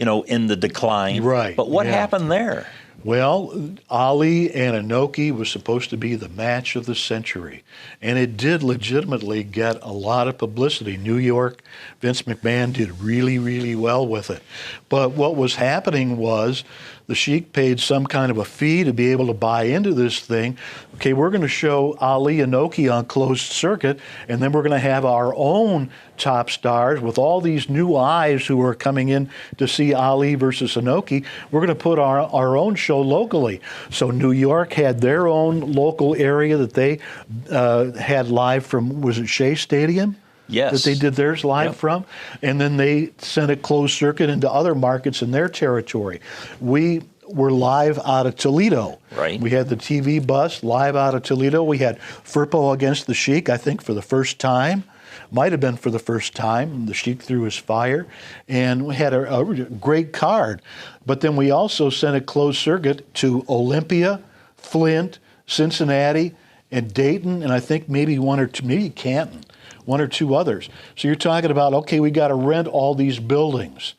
S3: in the decline.
S2: Right.
S3: But what happened there?
S2: Well, Ali and Inoki was supposed to be the match of the century, and it did legitimately get a lot of publicity. New York, Vince McMahon did really, really well with it. But what was happening was the Sheik paid some kind of a fee to be able to buy into this thing. Okay, we're going to show Ali Inoki on closed circuit, and then we're going to have our own top stars, with all these new eyes who are coming in to see Ali versus Inoki, we're going to put our own show locally. So New York had their own local area that they had live from, was it Shea Stadium?
S3: Yes.
S2: That they did theirs live from. And then they sent a closed circuit into other markets in their territory. We were live out of Toledo.
S3: Right.
S2: We had the TV bus live out of Toledo. We had Firpo against the Sheik, I think, for the first time. Might have been for the first time. The Sheik threw his fire. And we had a great card. But then we also sent a closed circuit to Olympia, Flint, Cincinnati, and Dayton, and I think maybe one or two, maybe Canton, one or two others. So you're talking about, okay, we got to rent all these buildings.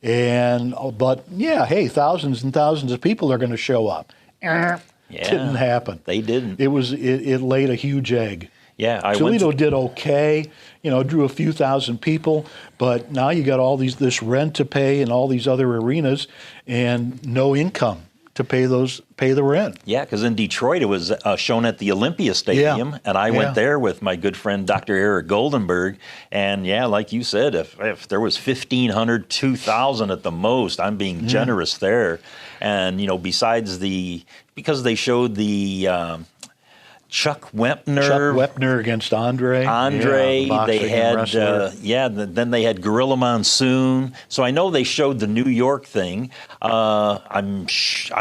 S2: But yeah, hey, thousands and thousands of people are going to show up.
S3: Yeah,
S2: Didn't happen.
S3: They didn't.
S2: It laid a huge egg.
S3: Yeah,
S2: Toledo did okay, drew a few thousand people, but now you got this rent to pay and all these other arenas and no income to pay the rent.
S3: Yeah, because in Detroit it was shown at the Olympia Stadium, and I went there with my good friend Dr. Eric Goldenberg, and yeah, like you said, if there was 1,500, 2,000 at the most, I'm being generous there, and because they showed the Chuck Wepner
S2: against Andre.
S3: They had then they had Gorilla Monsoon. So I know they showed the New York thing. I'm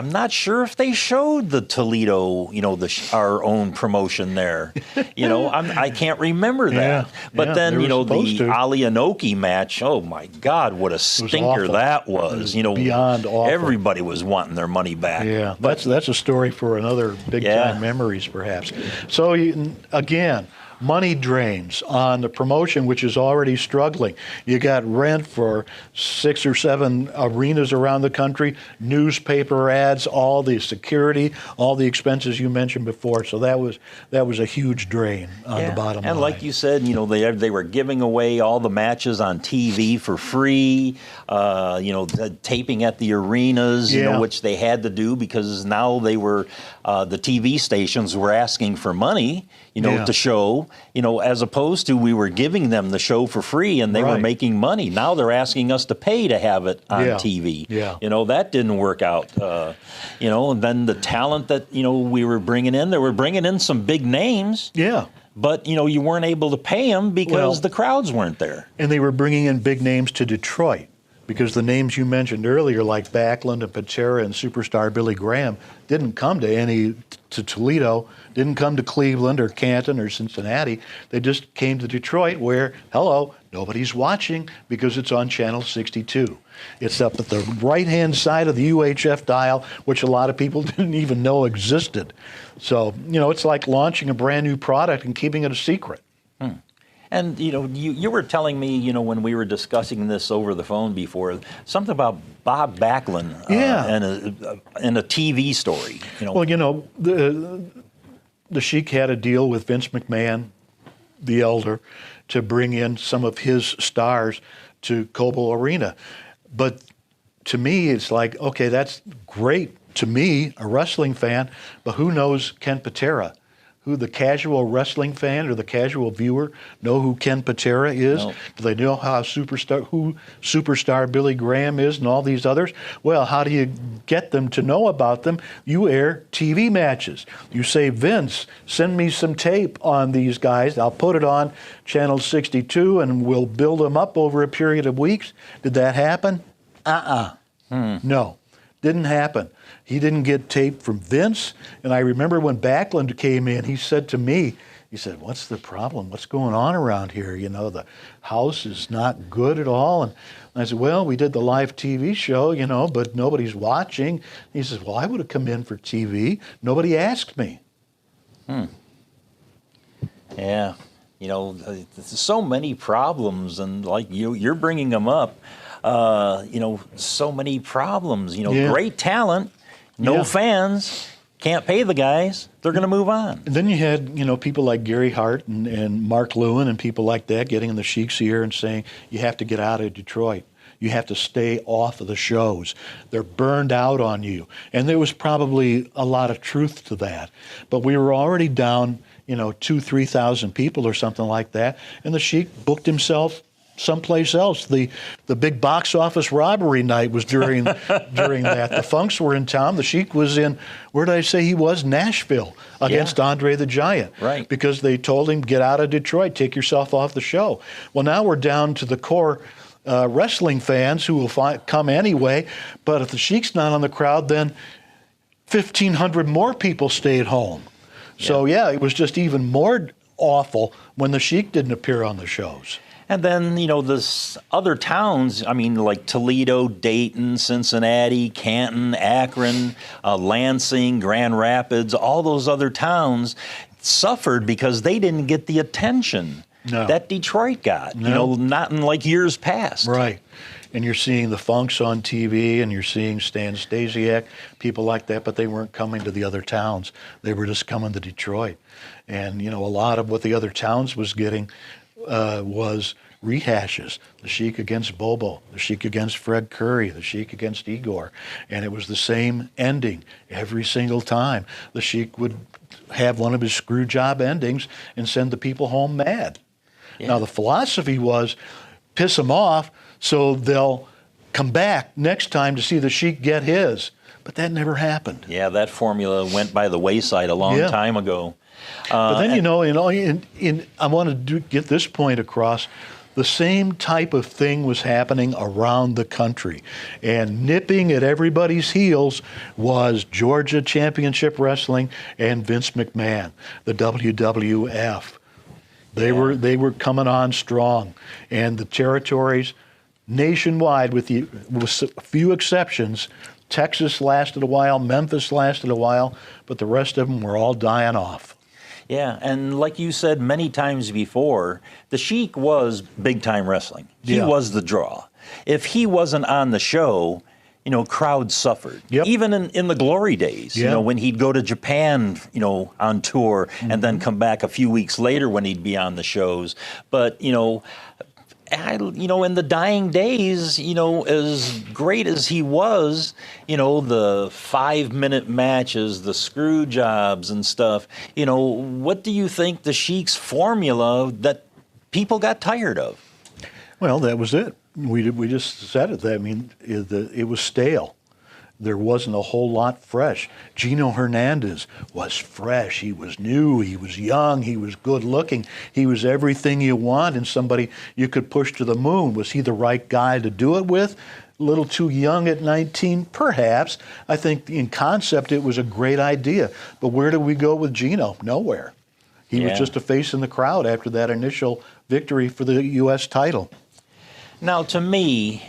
S3: not sure if they showed the Toledo, our own promotion there. I can't remember that. But then the Ali Inoki match. Oh my God, what a stinker that was!
S2: Beyond awful.
S3: Everybody was wanting their money back.
S2: Yeah, that's a story for another big time memories, perhaps. So again, money drains on the promotion, which is already struggling. You got rent for 6 or 7 arenas around the country, newspaper ads, all the security, all the expenses you mentioned before. So that was a huge drain on the bottom line.
S3: And like you said, they were giving away all the matches on TV for free. Taping at the arenas, which they had to do because now they were the TV stations were asking for money, to show, as opposed to we were giving them the show for free and they were making money. Now they're asking us to pay to have it on TV. Yeah. That didn't work out. And then the talent that, we were bringing in, they were bringing in some big names. Yeah. But, you weren't able to pay them because the crowds weren't there.
S2: And they were bringing in big names to Detroit. Because the names you mentioned earlier, like Backlund and Patera and superstar Billy Graham, didn't come to Toledo, didn't come to Cleveland or Canton or Cincinnati. They just came to Detroit where, nobody's watching because it's on channel 62. It's up at the right-hand side of the UHF dial, which a lot of people didn't even know existed. So, it's like launching a brand new product and keeping it a secret.
S3: And, you were telling me, when we were discussing this over the phone before, something about Bob Backlund and a TV story.
S2: Well, the Sheik had a deal with Vince McMahon, the elder, to bring in some of his stars to Cobo Arena. But to me, it's like, okay, that's great to me, a wrestling fan, but who knows Ken Patera? Who the casual wrestling fan or the casual viewer know who Ken Patera is? No. Do they know who superstar Billy Graham is and all these others? Well, how do you get them to know about them? You air TV matches. You say, Vince, send me some tape on these guys. I'll put it on channel 62 and we'll build them up over a period of weeks. Did that happen? No, didn't happen. He didn't get tape from Vince. And I remember when Backlund came in, he said to me, what's the problem? What's going on around here? The house is not good at all. And I said, well, we did the live TV show, but nobody's watching. He says, well, I would have come in for TV. Nobody asked me.
S3: Yeah. There's so many problems, and like you're bringing them up, so many problems, great talent. No fans, can't pay the guys, they're going to move on.
S2: And then you had, people like Gary Hart and Mark Lewin and people like that getting in the Sheik's ear and saying, you have to get out of Detroit. You have to stay off of the shows. They're burned out on you. And there was probably a lot of truth to that. But we were already down 2,000-3,000 people or something like that. And the Sheik booked himself someplace else. The big box office robbery night was during that. The Funks were in town. The Sheik was in, where did I say he was? Nashville against Andre the Giant.
S3: Right.
S2: Because they told him, get out of Detroit, take yourself off the show. Well, now we're down to the core wrestling fans who will come anyway. But if the Sheik's not on the crowd, then 1,500 more people stayed home. So, it was just even more awful when the Sheik didn't appear on the shows.
S3: And then, this other towns, like Toledo, Dayton, Cincinnati, Canton, Akron, Lansing, Grand Rapids, all those other towns suffered because they didn't get the attention that Detroit got, not in like years past.
S2: Right. And you're seeing the Funks on TV, and you're seeing Stan Stasiak, people like that, but they weren't coming to the other towns. They were just coming to Detroit. And, a lot of what the other towns was getting was rehashes. The Sheik against Bobo, the Sheik against Fred Curry, the Sheik against Igor. And it was the same ending every single time. The Sheik would have one of his screw job endings and send the people home mad. Yeah. Now, the philosophy was piss them off so they'll come back next time to see the Sheik get his. But that never happened.
S3: Yeah, that formula went by the wayside a long time ago.
S2: But then, I want to get this point across. The same type of thing was happening around the country. And nipping at everybody's heels was Georgia Championship Wrestling and Vince McMahon, the WWF. They were coming on strong. And the territories nationwide, with a few exceptions, Texas lasted a while, Memphis lasted a while, but the rest of them were all dying off.
S3: Yeah, and like you said many times before, the Sheik was big-time wrestling. He was the draw. If he wasn't on the show, crowds suffered. Yep. Even in the glory days, when he'd go to Japan, on tour, and then come back a few weeks later when he'd be on the shows. But, in the dying days, as great as he was, the 5-minute matches, the screw jobs and stuff, what do you think the Sheik's formula that people got tired of?
S2: Well, that was it. We just said it. It was stale. There wasn't a whole lot fresh. Gino Hernandez was fresh. He was new. He was young. He was good looking. He was everything you want in somebody you could push to the moon. Was he the right guy to do it with? A little too young at 19, perhaps. I think in concept it was a great idea. But where did we go with Gino? Nowhere. He was just a face in the crowd after that initial victory for the U.S. title.
S3: Now, to me,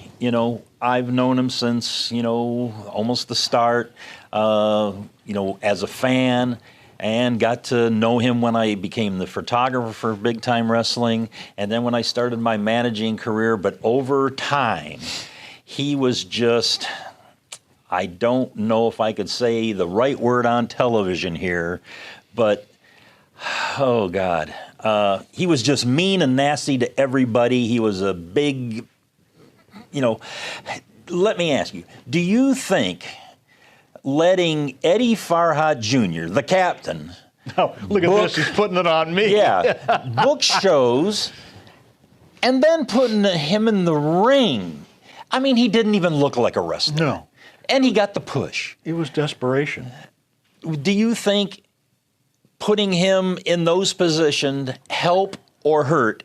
S3: I've known him since, almost the start, as a fan, and got to know him when I became the photographer for Big Time Wrestling, and then when I started my managing career. But over time, he was just, I don't know if I could say the right word on television here, but, oh, God. He was just mean and nasty to everybody. He was a big, let me ask you, do you think letting Eddie Farhat Jr., the captain,
S2: look at this, he's putting it on me.
S3: book shows and then putting him in the ring? He didn't even look like a wrestler.
S2: No.
S3: And he got the push.
S2: It was desperation.
S3: Do you think putting him in those positions help or hurt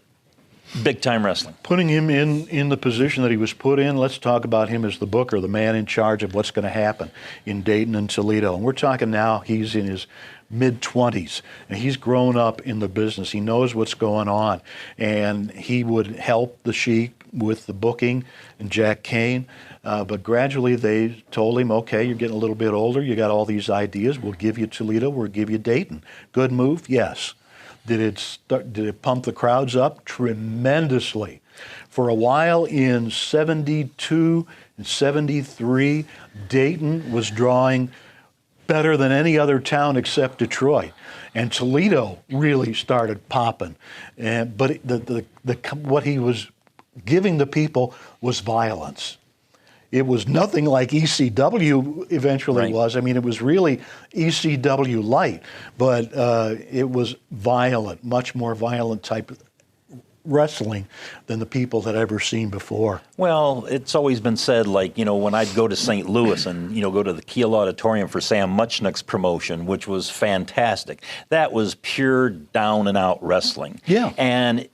S3: Big Time Wrestling?
S2: Putting him in the position that he was put in, let's talk about him as the booker, the man in charge of what's going to happen in Dayton and Toledo. And we're talking now, he's in his mid-20s, and he's grown up in the business. He knows what's going on, and he would help the Sheik with the booking and Jack Kane. But gradually they told him, okay, you're getting a little bit older, you got all these ideas, we'll give you Toledo, we'll give you Dayton. Good move? Yes. Did it pump the crowds up? Tremendously. For a while in 72 and 73, Dayton was drawing better than any other town except Detroit. And Toledo really started popping. But what he was giving the people was violence. It was nothing like ECW eventually
S3: Right.
S2: was. I mean, it was really ECW light, but it was violent, much more violent type of wrestling than the people had ever seen before.
S3: Well, it's always been said, like, when I'd go to St. Louis and, go to the Kiel Auditorium for Sam Muchnick's promotion, which was fantastic, that was pure down and out wrestling.
S2: Yeah.
S3: And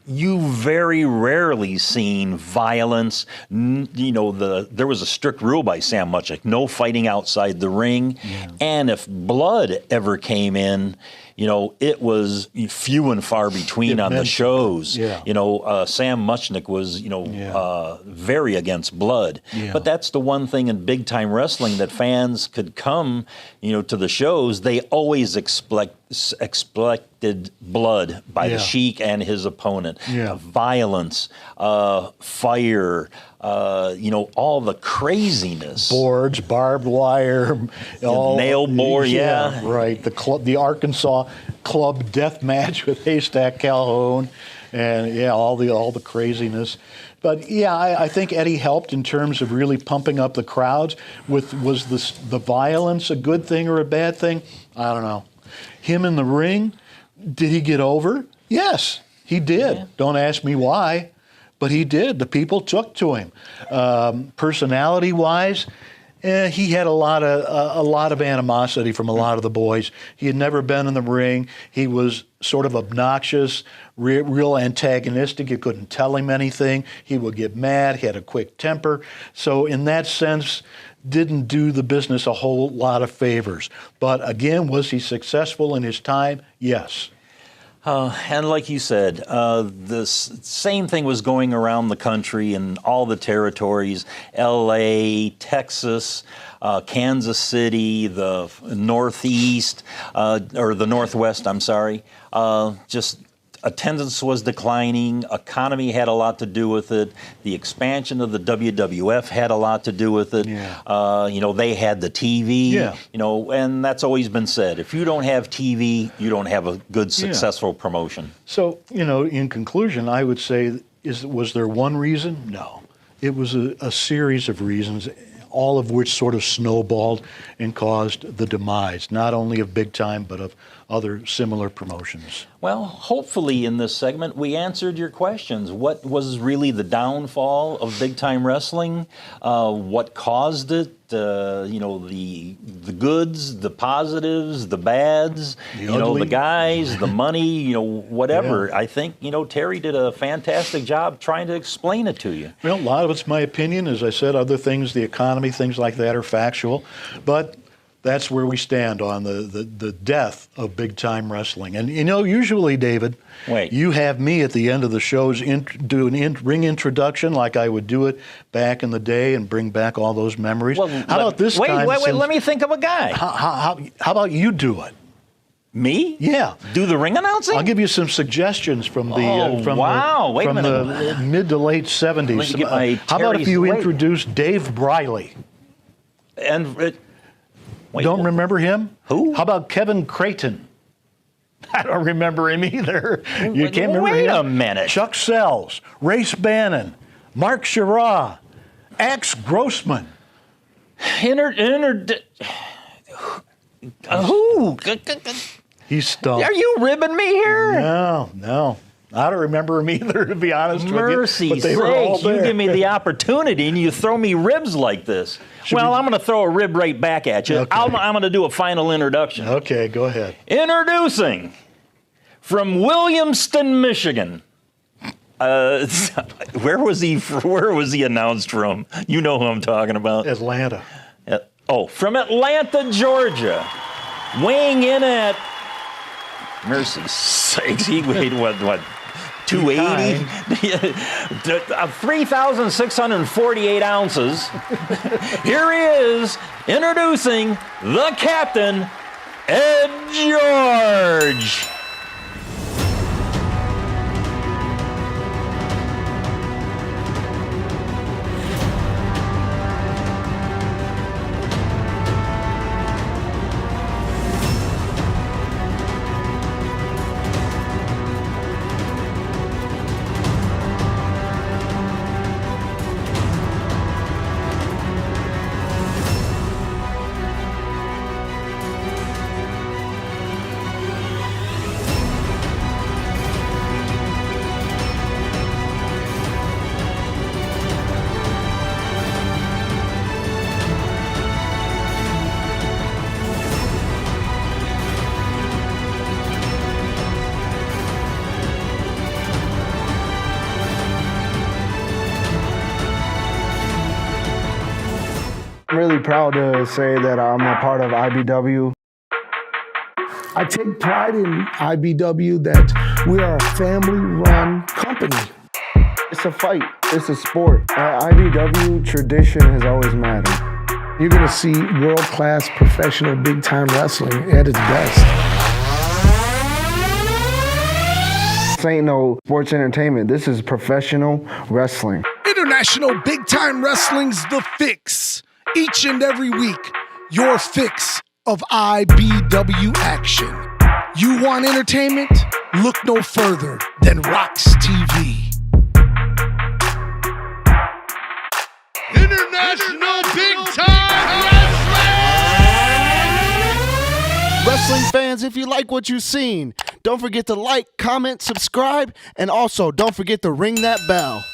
S3: you very rarely seen violence. There was a strict rule by Sam Muchnick, no fighting outside the ring. Yeah. And if blood ever came in, it was few and far between on the shows.
S2: Yeah.
S3: Sam Muchnick was, very against blood.
S2: Yeah.
S3: But that's the one thing in big time wrestling that fans could come, to the shows. They always expected blood by the Sheik and his opponent.
S2: Yeah.
S3: Violence, fire, all the craziness.
S2: Boards, barbed wire,
S3: nail board, yeah.
S2: Right. The Arkansas Club death match with Haystack Calhoun, and all the craziness. But I think Eddie helped in terms of really pumping up the crowds. Was the violence a good thing or a bad thing? I don't know. Him in the ring, did he get over? Yes, he did. Yeah. Don't ask me why, but he did. The people took to him. Personality-wise, he had a lot of animosity from a lot of the boys. He had never been in the ring. He was sort of obnoxious, real antagonistic. You couldn't tell him anything. He would get mad. He had a quick temper. So in that sense, didn't do the business a whole lot of favors. But again, was he successful in his time? Yes.
S3: And like you said, the same thing was going around the country in all the territories, L.A., Texas, Kansas City, the Northeast, or the Northwest, I'm sorry. Just attendance was declining. Economy had a lot to do with it. The expansion of the WWF had a lot to do with it. Yeah. They had the TV.
S2: Yeah.
S3: And that's always been said. If you don't have TV, you don't have a good, successful promotion.
S2: So, in conclusion, I would say, was there one reason? No. It was a series of reasons, all of which sort of snowballed and caused the demise, not only of Big Time, but of other similar promotions.
S3: Well, hopefully in this segment we answered your questions. What was really the downfall of big time wrestling? What caused it? The goods, the positives, the bads, the guys, the money, whatever. Yeah. I think, Terry did a fantastic job trying to explain it to you.
S2: Well, a lot of it's my opinion. As I said, other things, the economy, things like that are factual. But that's where we stand on the death of big time wrestling. And usually, David, you have me at the end of the shows do an ring introduction like I would do it back in the day and bring back all those memories. Well, how about this time?
S3: Wait, let me think of a guy.
S2: How about you do it?
S3: Me?
S2: Yeah.
S3: Do the ring announcing?
S2: I'll give you some suggestions from the
S3: the
S2: mid to late 70s. How about if you introduce Dave Briley?
S3: And
S2: don't remember him?
S3: Who?
S2: How about Kevin Creighton? I don't remember him either. You can't remember him?
S3: Wait a minute.
S2: Chuck Sells, Race Bannon, Mark Sherraw, Axe Grossman.
S3: Who?
S2: He's stumped.
S3: Are you ribbing me here?
S2: No. I don't remember him either, to be honest with you.
S3: Mercy sakes, you give me the opportunity and you throw me ribs like this. I'm going to throw a rib right back at you. Okay. I'm going to do a final introduction.
S2: Okay, go ahead.
S3: Introducing, from Williamston, Michigan. Where was he announced from? You know who I'm talking about.
S2: Atlanta.
S3: From Atlanta, Georgia. Weighing in at, mercy sakes, he weighed what? 280? 3,648 ounces. Here he is, introducing the captain, Ed George.
S4: I'm really proud to say that I'm a part of IBW.
S5: I take pride in IBW that we are a family-run company.
S4: It's a fight. It's a sport. At IBW, tradition has always mattered.
S5: You're going to see world-class professional big-time wrestling at its best.
S4: This ain't no sports entertainment. This is professional wrestling.
S6: International Big Time Wrestling's The Fix. Each and every week, your fix of IBW action. You want entertainment? Look no further than ROX-TV.
S7: International Big Time Wrestling!
S8: Wrestling fans, if you like what you've seen, don't forget to like, comment, subscribe, and also don't forget to ring that bell.